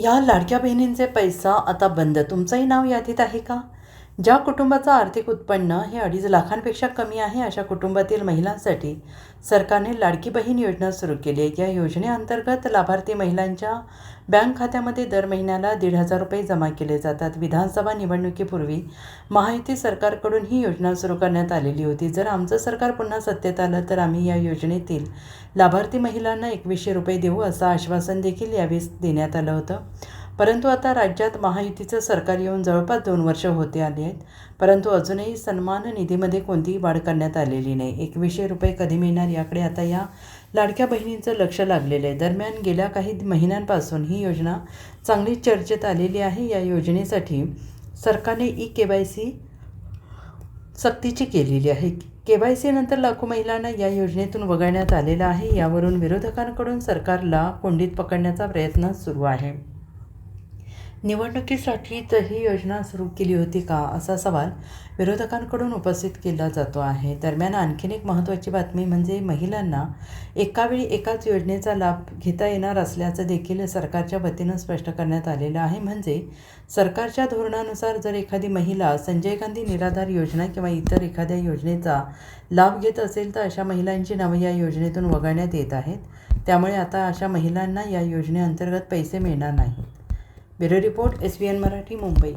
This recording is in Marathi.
या लाडक्या बहिणींचे पैसा आता बंद. तुमचंही नाव यादीत आहे का? ज्या कुटुंबाचं आर्थिक उत्पन्न हे 2.5 लाखांपेक्षा कमी आहे अशा कुटुंबातील महिलांसाठी सरकारने लाडकी बहीण योजना सुरू केली आहे. या योजनेअंतर्गत लाभार्थी महिलांच्या बँक खात्यामध्ये दर महिन्याला 1,500 रुपये जमा केले जातात. विधानसभा निवडणुकीपूर्वी महायुती सरकारकडून ही योजना सुरू करण्यात आलेली होती. जर आमचं सरकार पुन्हा सत्तेत आलं तर आम्ही या योजनेतील लाभार्थी महिलांना 2,100 रुपये देऊ असं आश्वासन देखील यावेळी देण्यात आलं होतं. परंतु आता राज्यात महायुतीचं सरकार येऊन जवळपास 2 वर्ष होते आली आहेत, परंतु अजूनही सन्मान निधीमध्ये कोणतीही वाढ करण्यात आलेली नाही. 2,100 रुपये कधी मिळणार याकडे आता या लाडक्या बहिणींचं लक्ष लागलेलं आहे. दरम्यान गेल्या काही महिन्यांपासून ही योजना चांगली चर्चेत आलेली आहे. या योजनेसाठी सरकारने KYC सक्तीची केलेली आहे. KYC नंतर लाखो महिलांना या योजनेतून वगळण्यात आलेलं आहे. यावरून विरोधकांकडून सरकारला कोंडीत पकडण्याचा प्रयत्न सुरू आहे. निवडणुकीसाठीच ही योजना सुरू केली होती का असा सवाल विरोधकांकडून उपस्थित केला जातो आहे. दरम्यान आणखीन एक महत्त्वाची बातमी म्हणजे महिलांना एकावेळी एकाच योजनेचा लाभ घेता येणार असल्याचं देखील सरकारच्या वतीनं स्पष्ट करण्यात आलेलं आहे. म्हणजे सरकारच्या धोरणानुसार जर एखादी महिला संजय गांधी निराधार योजना किंवा इतर एखाद्या योजनेचा लाभ घेत असेल तर अशा महिलांची नावं या योजनेतून वगळण्यात येत आहेत. त्यामुळे आता अशा महिलांना या योजनेअंतर्गत पैसे मिळणार नाहीत. Bureau report, SBN Marathi, Mumbai.